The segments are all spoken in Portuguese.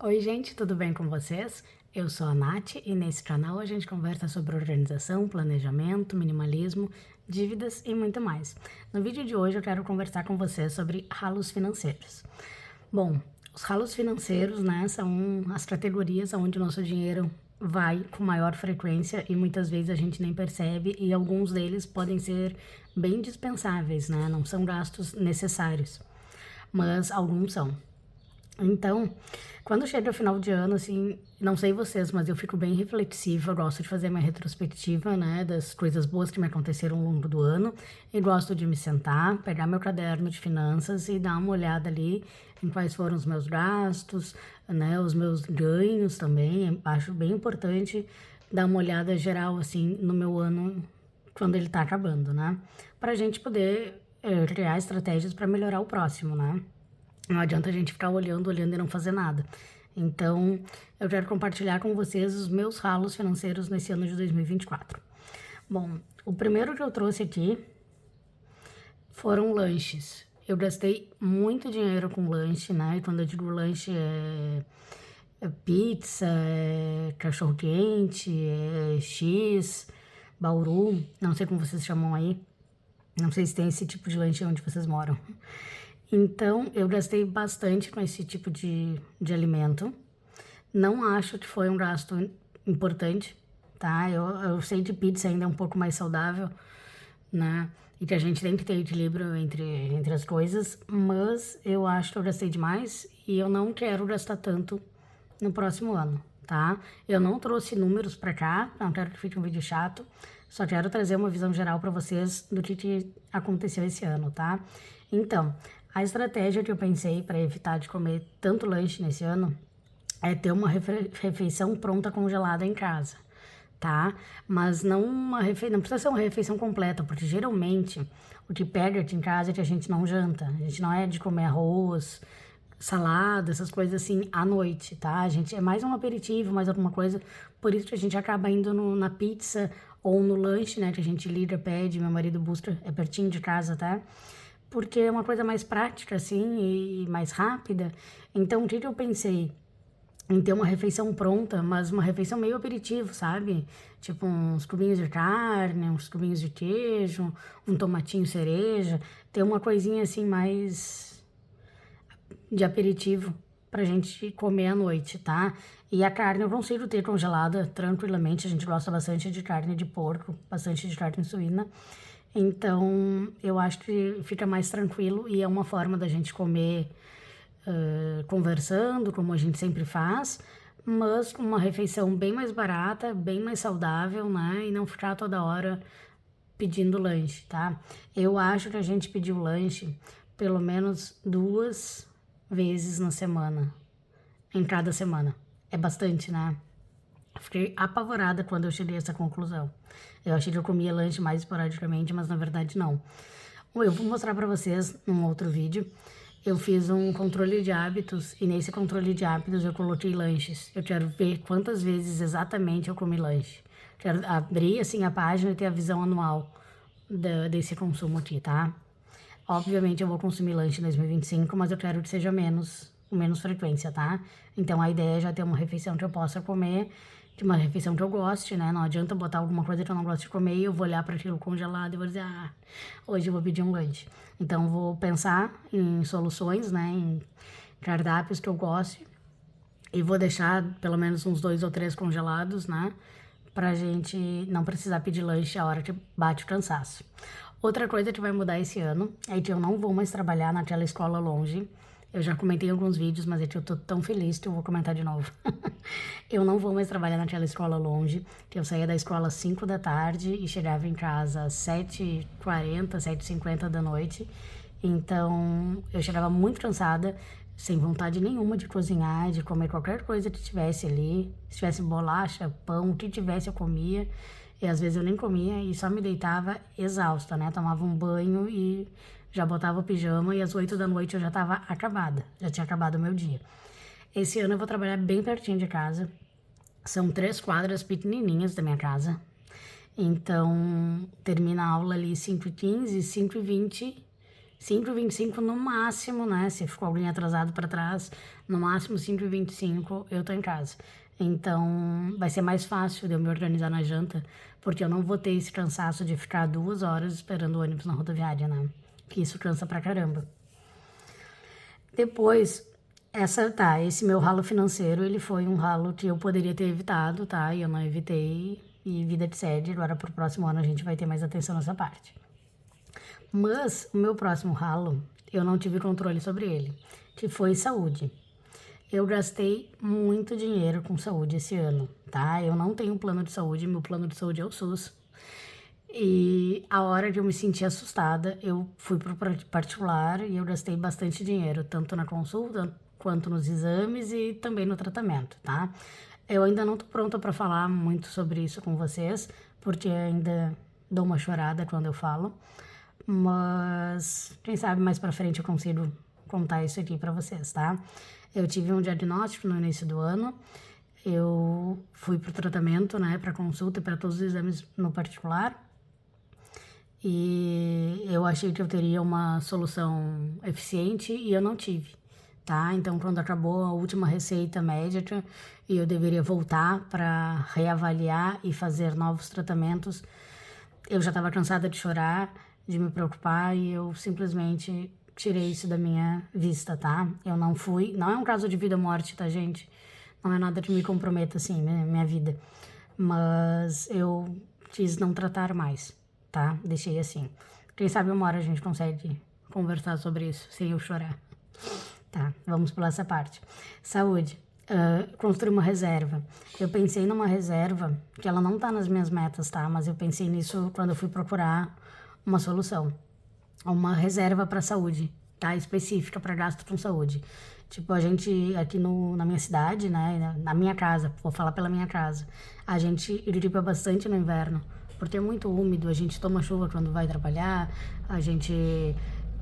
Oi gente, tudo bem com vocês? Eu sou a Nath e nesse canal a gente conversa sobre organização, planejamento, minimalismo, dívidas e muito mais. No vídeo de hoje eu quero conversar com vocês sobre ralos financeiros. Bom, os ralos financeiros, né, são as categorias onde o nosso dinheiro vai com maior frequência e muitas vezes a gente nem percebe e alguns deles podem ser bem dispensáveis, né, não são gastos necessários, mas alguns são. Então, quando chega o final de ano, assim, não sei vocês, mas eu fico bem reflexiva, eu gosto de fazer minha retrospectiva, né, das coisas boas que me aconteceram ao longo do ano, e gosto de me sentar, pegar meu caderno de finanças e dar uma olhada ali em quais foram os meus gastos, né, os meus ganhos também, acho bem importante dar uma olhada geral, assim, no meu ano, quando ele tá acabando, né, pra gente poder criar estratégias para melhorar o próximo, né. Não adianta a gente ficar olhando e não fazer nada. Então, eu quero compartilhar com vocês os meus ralos financeiros nesse ano de 2024. Bom, o primeiro que eu trouxe aqui foram lanches. Eu gastei muito dinheiro com lanche, né? E quando eu digo lanche é pizza, é cachorro-quente, é X, bauru, não sei como vocês chamam aí. Não sei se tem esse tipo de lanche onde vocês moram. Então, eu gastei bastante com esse tipo de alimento. Não acho que foi um gasto importante, tá? Eu sei que pizza ainda é um pouco mais saudável, né? E que a gente tem que ter equilíbrio entre as coisas, mas eu acho que eu gastei demais e eu não quero gastar tanto no próximo ano, tá? Eu não trouxe números pra cá, não quero que fique um vídeo chato, só quero trazer uma visão geral pra vocês do que aconteceu esse ano, tá? Então, a estratégia que eu pensei para evitar de comer tanto lanche nesse ano é ter uma refeição pronta congelada em casa, tá? Mas não precisa ser uma refeição completa, porque geralmente o que pega aqui em casa é que a gente não janta. A gente não é de comer arroz, salada, essas coisas assim à noite, tá? A gente é mais um aperitivo, mais alguma coisa. Por isso que a gente acaba indo na pizza ou no lanche, né? Que a gente liga, pede, meu marido busca, é pertinho de casa, tá? Porque é uma coisa mais prática, assim, e mais rápida. Então, o que eu pensei? Em ter uma refeição pronta, mas uma refeição meio aperitivo, sabe? Tipo uns cubinhos de carne, uns cubinhos de queijo, um tomatinho cereja. Ter uma coisinha assim mais de aperitivo pra gente comer à noite, tá? E a carne eu consigo ter congelada tranquilamente. A gente gosta bastante de carne de porco, bastante de carne suína. Então, eu acho que fica mais tranquilo e é uma forma da gente comer conversando, como a gente sempre faz, mas com uma refeição bem mais barata, bem mais saudável, né? E não ficar toda hora pedindo lanche, tá? Eu acho que a gente pediu lanche pelo menos 2 vezes na semana, em cada semana. É bastante, né? Fiquei apavorada quando eu cheguei a essa conclusão. Eu achei que eu comia lanche mais esporadicamente, mas na verdade não. Eu vou mostrar pra vocês num outro vídeo. Eu fiz um controle de hábitos e nesse controle de hábitos eu coloquei lanches. Eu quero ver quantas vezes exatamente eu comi lanche. Quero abrir assim a página e ter a visão anual desse consumo aqui, tá? Obviamente eu vou consumir lanche em 2025, mas eu quero que seja menos frequência, tá? Então a ideia é já ter uma refeição que eu possa comer, de uma refeição que eu goste, né? Não adianta botar alguma coisa que eu não gosto de comer e eu vou olhar para aquilo congelado e vou dizer, ah, hoje eu vou pedir um lanche. Então vou pensar em soluções, né? Em cardápios que eu goste e vou deixar pelo menos uns 2 ou 3 congelados, né? Pra gente não precisar pedir lanche a hora que bate o cansaço. Outra coisa que vai mudar esse ano é que eu não vou mais trabalhar naquela escola longe. Eu já comentei em alguns vídeos, mas é que eu tô tão feliz que eu vou comentar de novo. Eu não vou mais trabalhar naquela escola longe, que eu saía da escola às 5 da tarde e chegava em casa às 7h40, 7h50 da noite. Então, eu chegava muito cansada, sem vontade nenhuma de cozinhar, de comer qualquer coisa que tivesse ali. Se tivesse bolacha, pão, o que tivesse eu comia. E às vezes eu nem comia e só me deitava exausta, né? Tomava um banho e já botava o pijama e às 8 da noite eu já tava acabada. Já tinha acabado o meu dia. Esse ano eu vou trabalhar bem pertinho de casa. São 3 quadras pequenininhas da minha casa. Então, termina a aula ali 5h15, 5h20, 5h25 no máximo, né? Se ficou alguém atrasado para trás, no máximo 5h25 eu tô em casa. Então, vai ser mais fácil de eu me organizar na janta, porque eu não vou ter esse cansaço de ficar 2 horas esperando o ônibus na rodoviária, né? Que isso cansa pra caramba. Depois, esse meu ralo financeiro, ele foi um ralo que eu poderia ter evitado, tá? E eu não evitei, e vida de sede, agora pro próximo ano a gente vai ter mais atenção nessa parte. Mas, o meu próximo ralo, eu não tive controle sobre ele, que foi saúde. Eu gastei muito dinheiro com saúde esse ano, tá? Eu não tenho plano de saúde, meu plano de saúde é o SUS. E a hora que eu me senti assustada, eu fui pro particular e eu gastei bastante dinheiro, tanto na consulta quanto nos exames e também no tratamento, tá? Eu ainda não tô pronta para falar muito sobre isso com vocês, porque ainda dou uma chorada quando eu falo, mas quem sabe mais para frente eu consigo contar isso aqui para vocês, tá? Eu tive um diagnóstico no início do ano, eu fui pro tratamento, né, para consulta e para todos os exames no particular. E eu achei que eu teria uma solução eficiente e eu não tive, tá? Então, quando acabou a última receita médica e eu deveria voltar para reavaliar e fazer novos tratamentos, eu já estava cansada de chorar, de me preocupar e eu simplesmente tirei isso da minha vista, tá? Eu não fui, não é um caso de vida ou morte, tá, gente? Não é nada que me comprometa, assim, minha vida. Mas eu quis não tratar mais, tá? Deixei assim. Quem sabe uma hora a gente consegue conversar sobre isso sem eu chorar. Tá, vamos pular essa parte. Saúde. Construir uma reserva. Eu pensei numa reserva, que ela não tá nas minhas metas, tá? Mas eu pensei nisso quando eu fui procurar uma solução. Uma reserva para saúde, tá? Específica para gasto com saúde. Tipo, a gente aqui na minha cidade, né? Na minha casa, vou falar pela minha casa. A gente gripa bastante no inverno, porque é muito úmido. A gente toma chuva quando vai trabalhar. A gente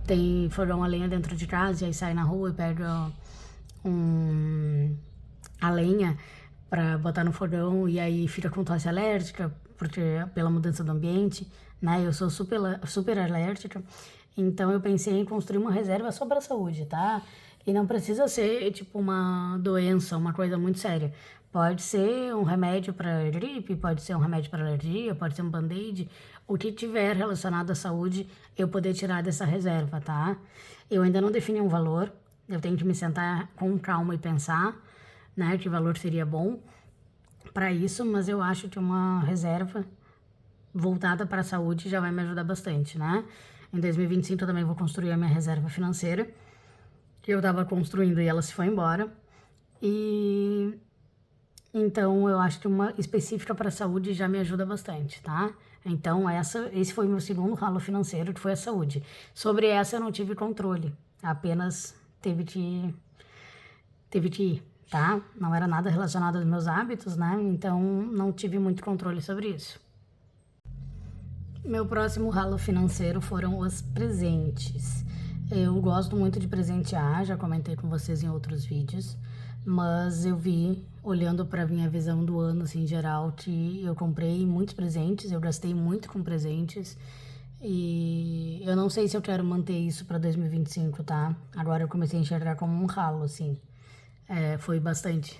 tem fogão a lenha dentro de casa e aí sai na rua e pega a lenha para botar no fogão e aí fica com tosse alérgica, porque pela mudança do ambiente, né? Eu sou super alérgica. Então eu pensei em construir uma reserva só para a saúde, tá? E não precisa ser tipo uma doença, uma coisa muito séria. Pode ser um remédio para gripe, pode ser um remédio para alergia, pode ser um band-aid, o que tiver relacionado à saúde, eu poder tirar dessa reserva, tá? Eu ainda não defini um valor, eu tenho que me sentar com calma e pensar, né, que valor seria bom para isso, mas eu acho que uma reserva voltada para a saúde já vai me ajudar bastante, né? Em 2025 eu também vou construir a minha reserva financeira, que eu estava construindo e ela se foi embora. E então eu acho que uma específica para a saúde já me ajuda bastante, tá? Então esse foi o meu segundo ralo financeiro, que foi a saúde. Sobre essa eu não tive controle, apenas teve que ir, tá? Não era nada relacionado aos meus hábitos, né? Então não tive muito controle sobre isso. Meu próximo ralo financeiro foram os presentes. Eu gosto muito de presentear, já comentei com vocês em outros vídeos, mas eu vi, olhando para minha visão do ano, assim, em geral, que eu comprei muitos presentes, eu gastei muito com presentes e eu não sei se eu quero manter isso para 2025, tá? Agora eu comecei a enxergar como um ralo, assim. Foi bastante,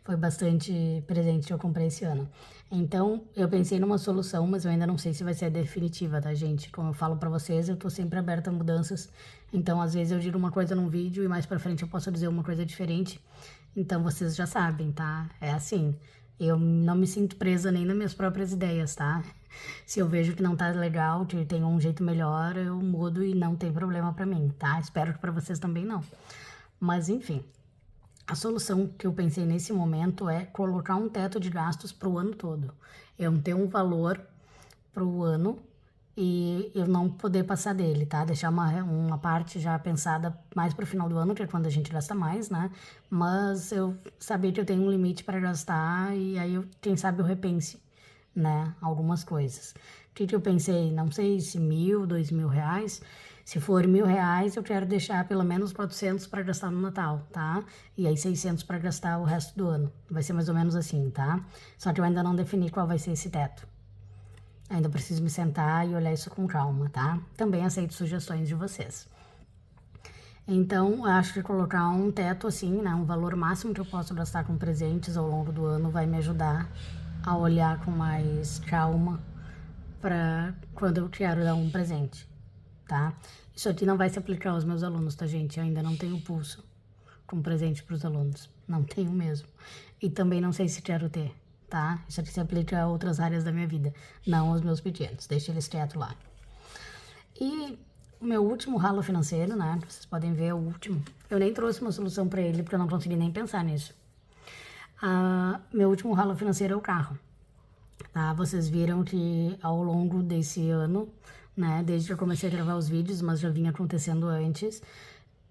foi bastante presente que eu comprei esse ano. Então, eu pensei numa solução, mas eu ainda não sei se vai ser a definitiva, tá, gente? Como eu falo pra vocês, eu tô sempre aberta a mudanças. Então, às vezes eu digo uma coisa num vídeo e mais pra frente eu posso dizer uma coisa diferente. Então, vocês já sabem, tá? É assim. Eu não me sinto presa nem nas minhas próprias ideias, tá? Se eu vejo que não tá legal, que tem um jeito melhor, eu mudo e não tem problema pra mim, tá? Espero que pra vocês também não. Mas, enfim. A solução que eu pensei nesse momento é colocar um teto de gastos para o ano todo. Eu ter um valor para o ano e eu não poder passar dele, tá? Deixar uma parte já pensada mais para o final do ano, que é quando a gente gasta mais, né? Mas eu sabia que eu tenho um limite para gastar e aí, quem sabe, eu repense, né? Algumas coisas. O que eu pensei? Não sei se 1.000, 2.000 reais. Se for 1.000 reais, eu quero deixar pelo menos 400 para gastar no Natal, tá? E aí 600 para gastar o resto do ano. Vai ser mais ou menos assim, tá? Só que eu ainda não defini qual vai ser esse teto. Ainda preciso me sentar e olhar isso com calma, tá? Também aceito sugestões de vocês. Então, eu acho que colocar um teto assim, né, um valor máximo que eu posso gastar com presentes ao longo do ano vai me ajudar a olhar com mais calma para quando eu quero dar um presente, tá? Isso aqui não vai se aplicar aos meus alunos, tá, gente? Eu ainda não tenho pulso com presente para os alunos, não tenho mesmo. E também não sei se quero ter, tá? Isso aqui se aplica a outras áreas da minha vida, não aos meus pequenos, deixa eles quietos lá. E o meu último ralo financeiro, né? Vocês podem ver o último. Eu nem trouxe uma solução para ele porque eu não consegui nem pensar nisso. Meu último ralo financeiro é o carro. Tá? Vocês viram que ao longo desse ano, né? Desde que eu comecei a gravar os vídeos, mas já vinha acontecendo antes,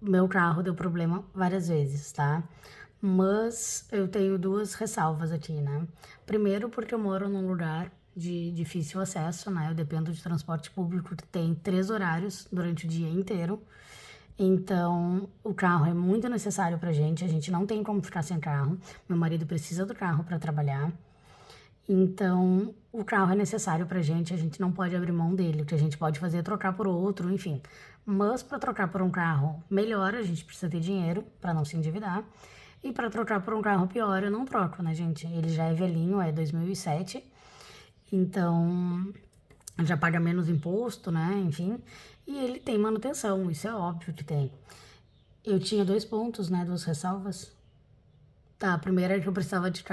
meu carro deu problema várias vezes, tá? Mas eu tenho duas ressalvas aqui, né? Primeiro, porque eu moro num lugar de difícil acesso, né? Eu dependo de transporte público que tem 3 horários durante o dia inteiro. Então, o carro é muito necessário pra gente, a gente não tem como ficar sem carro. Meu marido precisa do carro para trabalhar. Então, o carro é necessário pra gente, a gente não pode abrir mão dele. O que a gente pode fazer é trocar por outro, enfim. Mas para trocar por um carro melhor, a gente precisa ter dinheiro para não se endividar. E para trocar por um carro pior, eu não troco, né, gente? Ele já é velhinho, é 2007. Então, já paga menos imposto, né? Enfim. E ele tem manutenção, isso é óbvio que tem. Eu tinha 2 pontos, né? 2 ressalvas. Tá, a primeira é que eu precisava de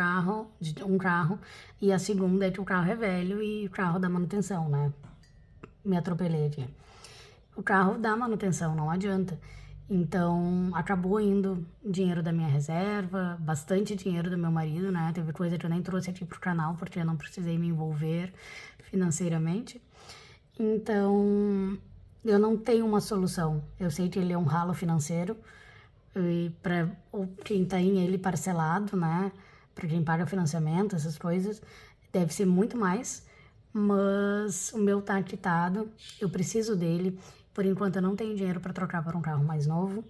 um carro, e a segunda é que o carro é velho e o carro dá manutenção, né? Me atropelei aqui. O carro dá manutenção, não adianta. Então, acabou indo dinheiro da minha reserva, bastante dinheiro do meu marido, né? Teve coisa que eu nem trouxe aqui pro canal, porque eu não precisei me envolver financeiramente. Então, eu não tenho uma solução. Eu sei que ele é um ralo financeiro, e para quem tá em ele parcelado, né? Para quem paga financiamento, essas coisas, deve ser muito mais. Mas o meu tá quitado, eu preciso dele. Por enquanto eu não tenho dinheiro para trocar por um carro mais novo.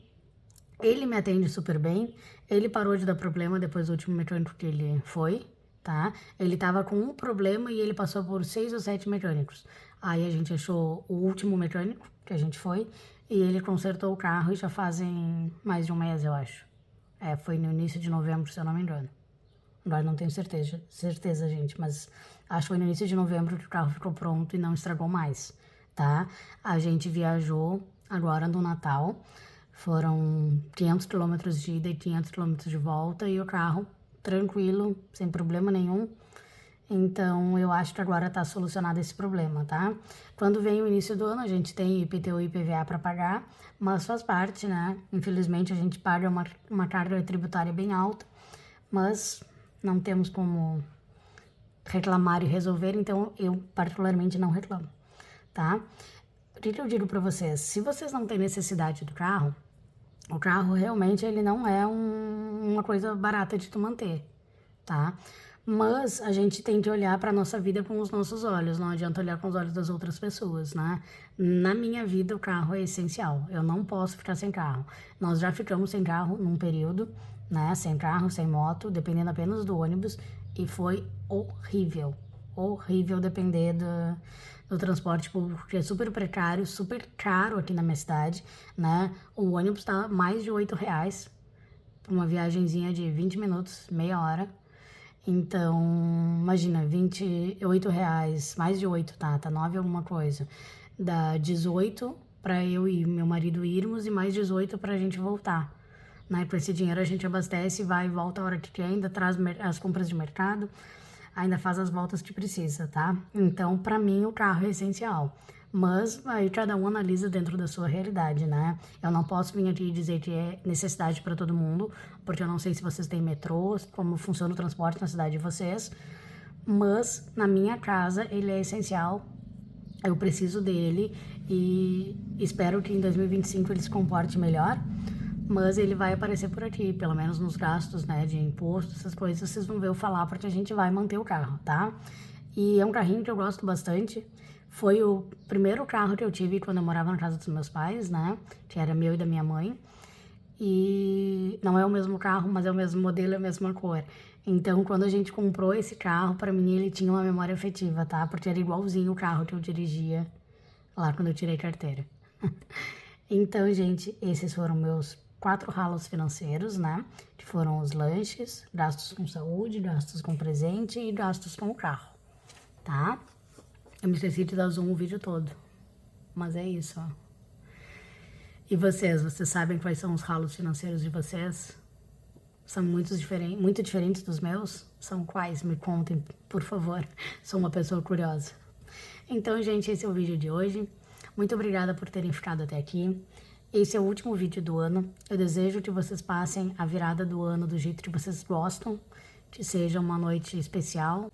Ele me atende super bem. Ele parou de dar problema depois do último mecânico que ele foi, tá? Ele tava com um problema e ele passou por 6 ou 7 mecânicos. Aí a gente achou o último mecânico que a gente foi e ele consertou o carro e já fazem mais de um mês, eu acho. Foi no início de novembro, se eu não me engano. Agora não tenho certeza, gente, mas acho que foi no início de novembro que o carro ficou pronto e não estragou mais, tá? A gente viajou agora no Natal, foram 500 quilômetros de ida e 500 quilômetros de volta e o carro tranquilo, sem problema nenhum. Então, eu acho que agora tá solucionado esse problema, tá? Quando vem o início do ano, a gente tem IPTU e IPVA para pagar, mas faz parte, né? Infelizmente, a gente paga uma carga tributária bem alta, mas não temos como reclamar e resolver, então eu particularmente não reclamo, tá? O que eu digo para vocês? Se vocês não têm necessidade do carro, o carro realmente ele não é uma coisa barata de tu manter, tá? Mas a gente tem que olhar para nossa vida com os nossos olhos, não adianta olhar com os olhos das outras pessoas, né? Na minha vida, o carro é essencial, eu não posso ficar sem carro. Nós já ficamos sem carro num período, né? Sem carro, sem moto, dependendo apenas do ônibus, e foi horrível. Horrível depender do transporte público, que é super precário, super caro aqui na minha cidade, né? O ônibus tá mais de R$ 8, uma viagenzinha de 20 minutos, meia hora. Então, imagina, R$ 28, mais de 8, tá 9 alguma coisa. Dá 18 para eu e meu marido irmos e mais 18 pra gente voltar. Né? Com esse dinheiro a gente abastece, vai e volta a hora que quer, ainda traz as compras de mercado, ainda faz as voltas que precisa, tá? Então, pra mim, o carro é essencial. Mas aí cada um analisa dentro da sua realidade, né? Eu não posso vir aqui e dizer que é necessidade para todo mundo, porque eu não sei se vocês têm metrô, como funciona o transporte na cidade de vocês. Mas na minha casa ele é essencial, eu preciso dele e espero que em 2025 ele se comporte melhor. Mas ele vai aparecer por aqui, pelo menos nos gastos, né, de imposto, essas coisas, vocês vão ver eu falar, porque a gente vai manter o carro, tá? E é um carrinho que eu gosto bastante. Foi o primeiro carro que eu tive quando eu morava na casa dos meus pais, né? Que era meu e da minha mãe. E não é o mesmo carro, mas é o mesmo modelo, é a mesma cor. Então, quando a gente comprou esse carro, pra mim ele tinha uma memória afetiva, tá? Porque era igualzinho o carro que eu dirigia lá quando eu tirei carteira. Então, gente, esses foram meus 4 ralos financeiros, né? Que foram os lanches, gastos com saúde, gastos com presente e gastos com o carro, tá? Eu me esqueci de dar zoom o vídeo todo, mas é isso, ó. E vocês sabem quais são os ralos financeiros de vocês? São muito diferentes dos meus? São quais? Me contem, por favor. Sou uma pessoa curiosa. Então, gente, esse é o vídeo de hoje. Muito obrigada por terem ficado até aqui. Esse é o último vídeo do ano. Eu desejo que vocês passem a virada do ano do jeito que vocês gostam, que seja uma noite especial,